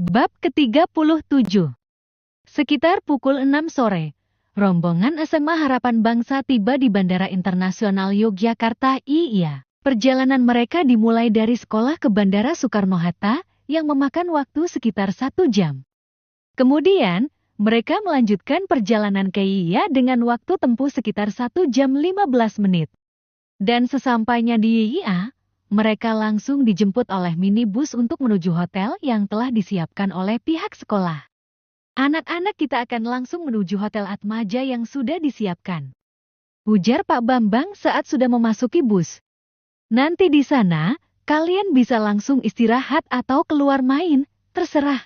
Bab ke-37. Sekitar pukul 6 sore, rombongan SMA Harapan Bangsa tiba di Bandara Internasional Yogyakarta IA. Perjalanan mereka dimulai dari sekolah ke Bandara Soekarno-Hatta yang memakan waktu sekitar 1 jam. Kemudian, mereka melanjutkan perjalanan ke IA dengan waktu tempuh sekitar 1 jam 15 menit. Dan sesampainya di IA, mereka langsung dijemput oleh minibus untuk menuju hotel yang telah disiapkan oleh pihak sekolah. Anak-anak kita akan langsung menuju hotel Atmaja yang sudah disiapkan, ujar Pak Bambang saat sudah memasuki bus. Nanti di sana, kalian bisa langsung istirahat atau keluar main, terserah.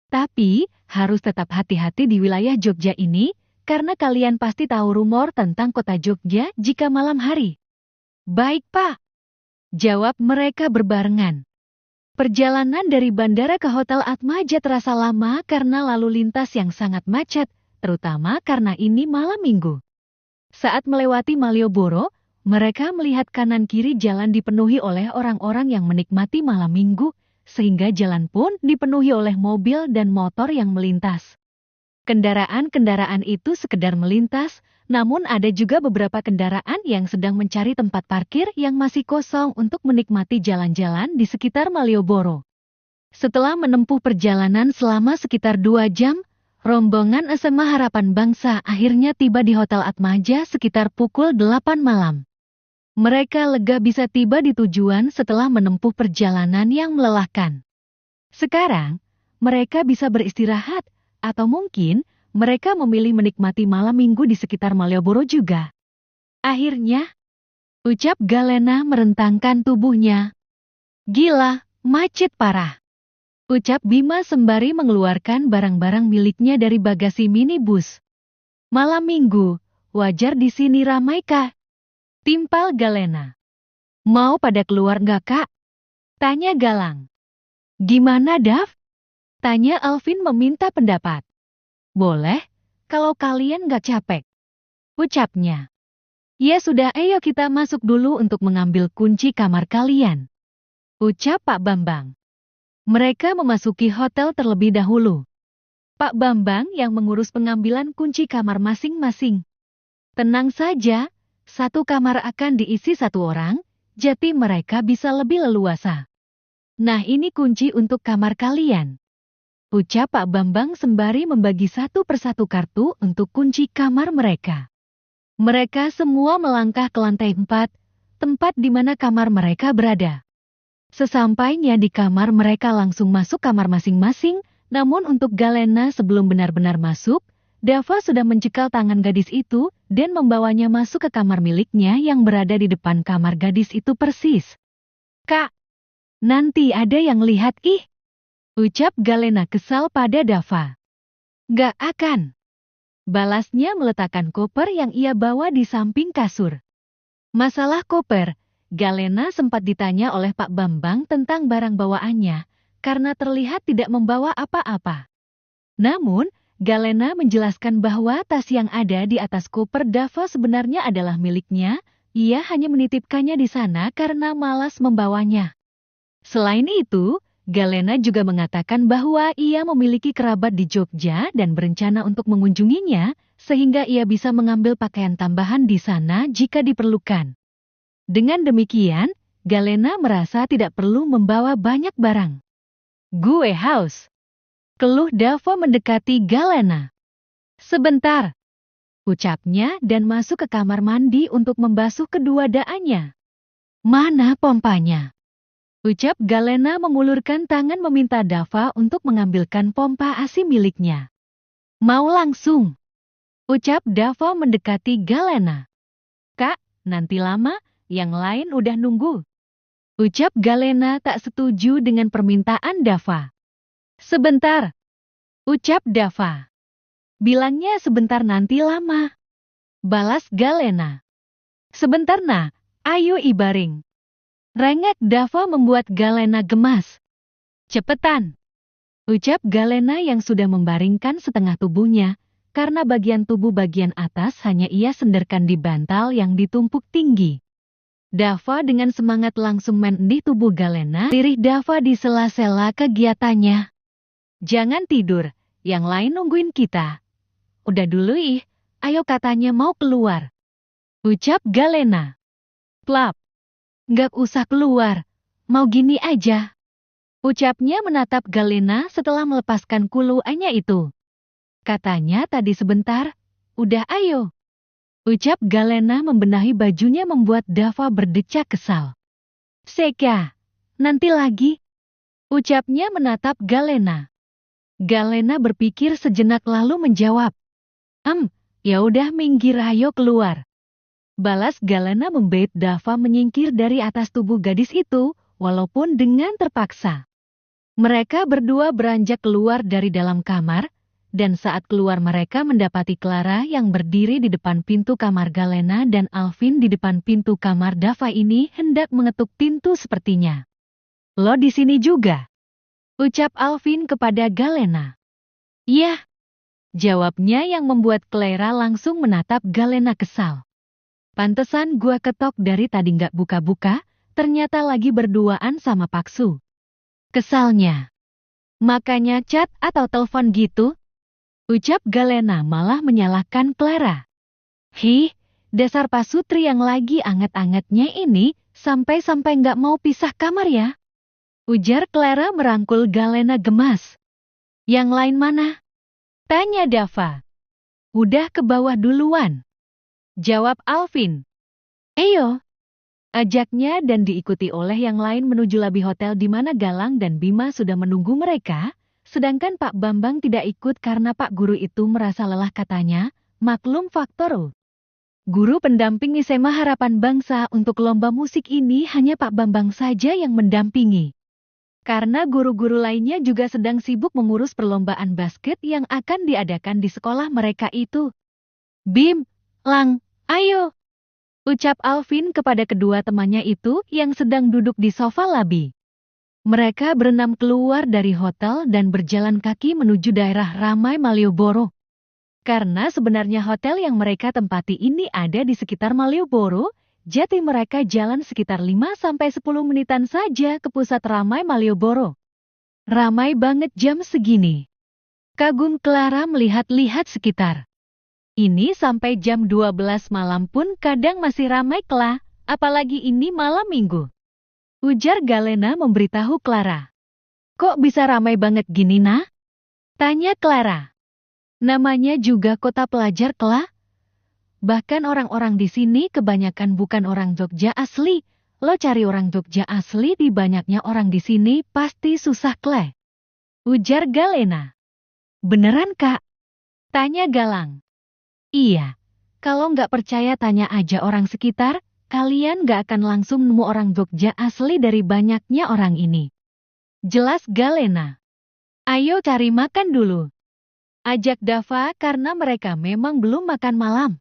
Tapi, harus tetap hati-hati di wilayah Jogja ini, karena kalian pasti tahu rumor tentang kota Jogja jika malam hari. Baik, Pak. Jawab mereka berbarengan. Perjalanan dari bandara ke Hotel Atmaja terasa lama karena lalu lintas yang sangat macet, terutama karena ini malam minggu. Saat melewati Malioboro, mereka melihat kanan kiri jalan dipenuhi oleh orang-orang yang menikmati malam minggu, sehingga jalan pun dipenuhi oleh mobil dan motor yang melintas. Kendaraan-kendaraan itu sekedar melintas, namun ada juga beberapa kendaraan yang sedang mencari tempat parkir yang masih kosong untuk menikmati jalan-jalan di sekitar Malioboro. Setelah menempuh perjalanan selama sekitar 2 jam, rombongan SMA Harapan Bangsa akhirnya tiba di Hotel Atmaja sekitar pukul 8 malam. Mereka lega bisa tiba di tujuan setelah menempuh perjalanan yang melelahkan. Sekarang, mereka bisa beristirahat, atau mungkin mereka memilih menikmati malam minggu di sekitar Malioboro juga. Akhirnya, ucap Galena merentangkan tubuhnya. Gila, macet parah. Ucap Bima sembari mengeluarkan barang-barang miliknya dari bagasi minibus. Malam minggu, wajar di sini ramai kah? Timpal Galena. Mau pada keluar nggak, Kak? Tanya Galang. Gimana, Dav? Tanya Alvin meminta pendapat. Boleh, kalau kalian nggak capek. Ucapnya. Ya sudah, ayo kita masuk dulu untuk mengambil kunci kamar kalian. Ucap Pak Bambang. Mereka memasuki hotel terlebih dahulu. Pak Bambang yang mengurus pengambilan kunci kamar masing-masing. Tenang saja, satu kamar akan diisi 1 orang, jadi mereka bisa lebih leluasa. Nah, ini kunci untuk kamar kalian. Ucap Pak Bambang sembari membagi 1 persatu kartu untuk kunci kamar mereka. Mereka semua melangkah ke lantai 4, tempat di mana kamar mereka berada. Sesampainya di kamar mereka langsung masuk kamar masing-masing, namun untuk Galena sebelum benar-benar masuk, Dava sudah mencekal tangan gadis itu dan membawanya masuk ke kamar miliknya yang berada di depan kamar gadis itu persis. Kak, nanti ada yang lihat ih. Ucap Galena kesal pada Dava. Gak akan. Balasnya meletakkan koper yang ia bawa di samping kasur. Masalah koper, Galena sempat ditanya oleh Pak Bambang tentang barang bawaannya, karena terlihat tidak membawa apa-apa. Namun, Galena menjelaskan bahwa tas yang ada di atas koper Dava sebenarnya adalah miliknya, ia hanya menitipkannya di sana karena malas membawanya. Selain itu, Galena juga mengatakan bahwa ia memiliki kerabat di Jogja dan berencana untuk mengunjunginya, sehingga ia bisa mengambil pakaian tambahan di sana jika diperlukan. Dengan demikian, Galena merasa tidak perlu membawa banyak barang. Gue haus. Keluh Dava mendekati Galena. Sebentar. Ucapnya dan masuk ke kamar mandi untuk membasuh kedua daannya. Mana pompanya? Ucap Galena mengulurkan tangan meminta Dava untuk mengambilkan pompa ASI miliknya. Mau langsung? Ucap Dava mendekati Galena. Kak, nanti lama, yang lain udah nunggu. Ucap Galena tak setuju dengan permintaan Dava. Sebentar. Ucap Dava. Bilangnya sebentar nanti lama. Balas Galena. Sebentar nah, ayo ibaring. Rengek Dava membuat Galena gemas. Cepetan. Ucap Galena yang sudah membaringkan setengah tubuhnya, karena bagian tubuh bagian atas hanya ia senderkan di bantal yang ditumpuk tinggi. Dava dengan semangat langsung mendih tubuh Galena, lirih Dava di sela-sela kegiatannya. Jangan tidur, yang lain nungguin kita. Udah dulu ih, ayo katanya mau keluar. Ucap Galena. Plap. Nggak usah keluar, mau gini aja. Ucapnya menatap Galena setelah melepaskan kuluannya itu. Katanya tadi sebentar, udah ayo. Ucap Galena membenahi bajunya membuat Dava berdecak kesal. Seka, nanti lagi. Ucapnya menatap Galena. Galena berpikir sejenak lalu menjawab. Ya udah minggir ayo keluar. Balas Galena membait Dava menyingkir dari atas tubuh gadis itu, walaupun dengan terpaksa. Mereka berdua beranjak keluar dari dalam kamar, dan saat keluar mereka mendapati Clara yang berdiri di depan pintu kamar Galena dan Alvin di depan pintu kamar Dava ini hendak mengetuk pintu sepertinya. Lo di sini juga? Ucap Alvin kepada Galena. Iya. Jawabnya yang membuat Clara langsung menatap Galena kesal. Pantesan gua ketok dari tadi nggak buka-buka, ternyata lagi berduaan sama Paksu. Kesalnya. Makanya chat atau telepon gitu? Ucap Galena malah menyalahkan Clara. Hih, dasar pasutri yang lagi anget-angetnya ini, sampai-sampai nggak mau pisah kamar ya? Ujar Clara merangkul Galena gemas. Yang lain mana? Tanya Dava. Udah ke bawah duluan. Jawab Alvin. Ayo. Ajaknya dan diikuti oleh yang lain menuju lobi hotel di mana Galang dan Bima sudah menunggu mereka, sedangkan Pak Bambang tidak ikut karena Pak Guru itu merasa lelah katanya, maklum faktor. Guru pendamping SMA Harapan Bangsa untuk lomba musik ini hanya Pak Bambang saja yang mendampingi. Karena guru-guru lainnya juga sedang sibuk mengurus perlombaan basket yang akan diadakan di sekolah mereka itu. Bim, Lang, ayo. Ucap Alvin kepada kedua temannya itu yang sedang duduk di sofa labi. Mereka berenam keluar dari hotel dan berjalan kaki menuju daerah ramai Malioboro. Karena sebenarnya hotel yang mereka tempati ini ada di sekitar Malioboro, jadi mereka jalan sekitar 5-10 menitan saja ke pusat ramai Malioboro. Ramai banget jam segini. Kagum Clara melihat-lihat sekitar. Ini sampai jam 12 malam pun kadang masih ramai Kla, apalagi ini malam minggu. Ujar Galena memberitahu Clara. Kok bisa ramai banget gini nah? Tanya Clara. Namanya juga kota pelajar Kla. Bahkan orang-orang di sini kebanyakan bukan orang Jogja asli. Lo cari orang Jogja asli di banyaknya orang di sini pasti susah Kle. Ujar Galena. Beneran Kak? Tanya Galang. Iya, kalau nggak percaya tanya aja orang sekitar, kalian nggak akan langsung nemu orang Jogja asli dari banyaknya orang ini. Jelas Galena. Ayo cari makan dulu. Ajak Dava karena mereka memang belum makan malam.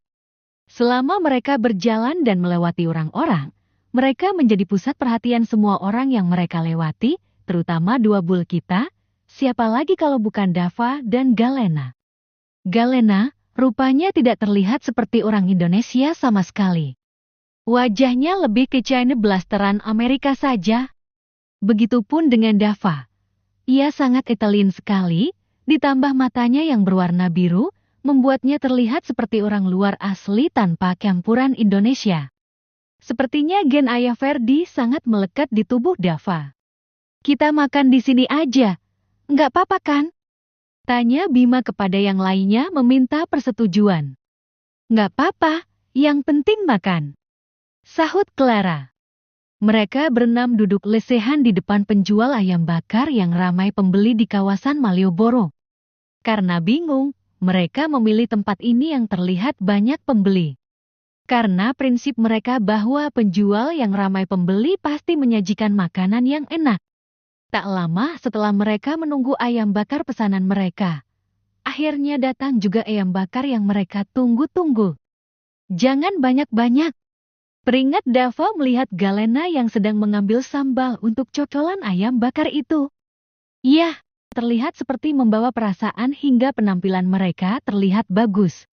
Selama mereka berjalan dan melewati orang-orang, mereka menjadi pusat perhatian semua orang yang mereka lewati, terutama dua bul kita, siapa lagi kalau bukan Dava dan Galena. Galena, rupanya tidak terlihat seperti orang Indonesia sama sekali. Wajahnya lebih ke China blasteran Amerika saja. Begitupun dengan Dava. Ia sangat Italian sekali, ditambah matanya yang berwarna biru, membuatnya terlihat seperti orang luar asli tanpa campuran Indonesia. Sepertinya gen ayah Ferdi sangat melekat di tubuh Dava. Kita makan di sini aja, nggak apa-apa kan? Tanya Bima kepada yang lainnya meminta persetujuan. Nggak apa-apa, yang penting makan. Sahut Clara. Mereka berenam duduk lesehan di depan penjual ayam bakar yang ramai pembeli di kawasan Malioboro. Karena bingung, mereka memilih tempat ini yang terlihat banyak pembeli. Karena prinsip mereka bahwa penjual yang ramai pembeli pasti menyajikan makanan yang enak. Tak lama setelah mereka menunggu ayam bakar pesanan mereka, akhirnya datang juga ayam bakar yang mereka tunggu-tunggu. Jangan banyak-banyak. Peringat Dava melihat Galena yang sedang mengambil sambal untuk cocolan ayam bakar itu. Iya, terlihat seperti membawa perasaan hingga penampilan mereka terlihat bagus.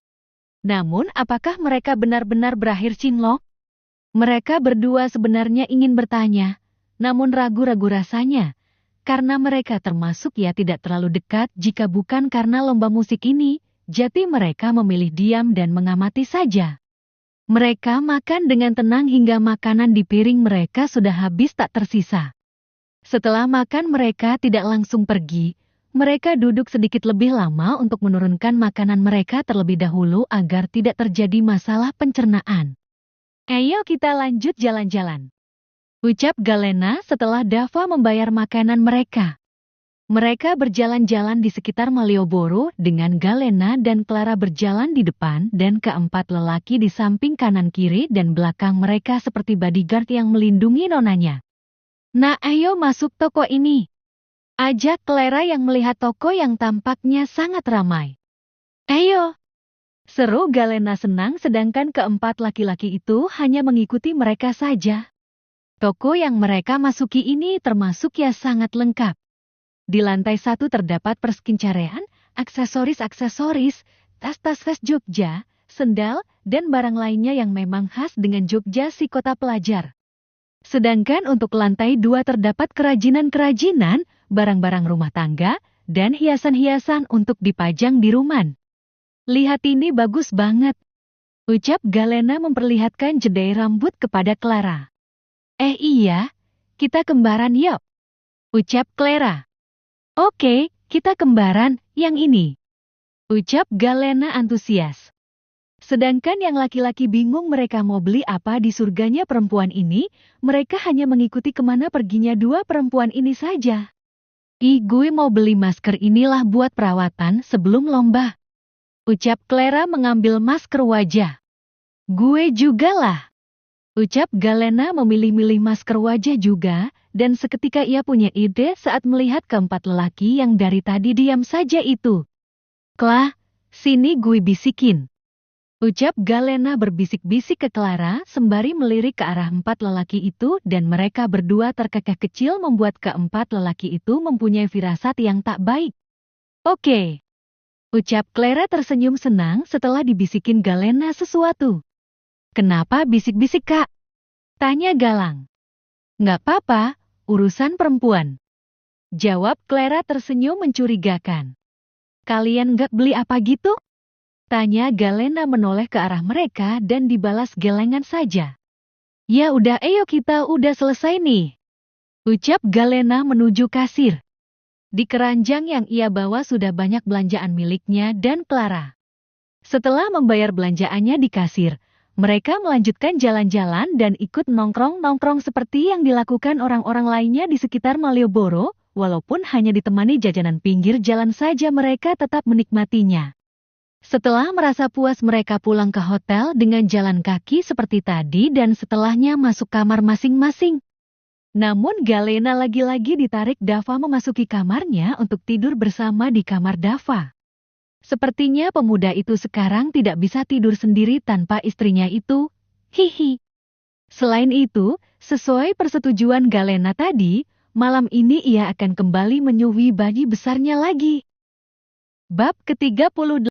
Namun apakah mereka benar-benar berakhir cinlok? Mereka berdua sebenarnya ingin bertanya, namun ragu-ragu rasanya. karena mereka termasuk tidak terlalu dekat jika bukan karena lomba musik ini, jadi mereka memilih diam dan mengamati saja. Mereka makan dengan tenang hingga makanan di piring mereka sudah habis tak tersisa. Setelah makan mereka tidak langsung pergi, mereka duduk sedikit lebih lama untuk menurunkan makanan mereka terlebih dahulu agar tidak terjadi masalah pencernaan. Ayo kita lanjut jalan-jalan, ucap Galena setelah Dava membayar makanan mereka. Mereka berjalan-jalan di sekitar Malioboro dengan Galena dan Clara berjalan di depan dan keempat lelaki di samping kanan kiri dan belakang mereka seperti bodyguard yang melindungi nonanya. Nah, ayo masuk toko ini, ajak Clara yang melihat toko yang tampaknya sangat ramai. Ayo, seru Galena senang sedangkan keempat laki-laki itu hanya mengikuti mereka saja. Toko yang mereka masuki ini termasuk sangat lengkap. Di lantai 1 terdapat perskincarean, aksesoris-aksesoris, tas-tas khas Jogja, sendal, dan barang lainnya yang memang khas dengan Jogja si kota pelajar. Sedangkan untuk lantai 2 terdapat kerajinan-kerajinan, barang-barang rumah tangga, dan hiasan-hiasan untuk dipajang di rumah. Lihat ini bagus banget, ucap Galena memperlihatkan jedai rambut kepada Clara. Iya, kita kembaran yuk, ucap Clara. Oke, kita kembaran, yang ini, ucap Galena antusias. Sedangkan yang laki-laki bingung mereka mau beli apa di surganya perempuan ini, mereka hanya mengikuti kemana perginya dua perempuan ini saja. Gue mau beli masker inilah buat perawatan sebelum lomba, ucap Clara mengambil masker wajah. Gue juga lah, ucap Galena memilih-milih masker wajah juga, dan seketika ia punya ide saat melihat keempat lelaki yang dari tadi diam saja itu. Klah, sini gue bisikin, ucap Galena berbisik-bisik ke Clara sembari melirik ke arah empat lelaki itu dan mereka berdua terkekeh kecil membuat keempat lelaki itu mempunyai firasat yang tak baik. Oke, ucap Clara tersenyum senang setelah dibisikin Galena sesuatu. Kenapa bisik-bisik kak? Tanya Galang. Nggak apa-apa, urusan perempuan, jawab Clara tersenyum mencurigakan. Kalian nggak beli apa gitu? Tanya Galena menoleh ke arah mereka dan dibalas gelengan saja. Ya udah ayo kita udah selesai nih, ucap Galena menuju kasir. Di keranjang yang ia bawa sudah banyak belanjaan miliknya dan Clara. Setelah membayar belanjaannya di kasir, mereka melanjutkan jalan-jalan dan ikut nongkrong-nongkrong seperti yang dilakukan orang-orang lainnya di sekitar Malioboro, walaupun hanya ditemani jajanan pinggir jalan saja mereka tetap menikmatinya. Setelah merasa puas mereka pulang ke hotel dengan jalan kaki seperti tadi dan setelahnya masuk kamar masing-masing. Namun Galena lagi-lagi ditarik Dava memasuki kamarnya untuk tidur bersama di kamar Dava. Sepertinya pemuda itu sekarang tidak bisa tidur sendiri tanpa istrinya itu, hihi. Selain itu, sesuai persetujuan Galena tadi, malam ini ia akan kembali menyusui bayi besarnya lagi. Bab ke-38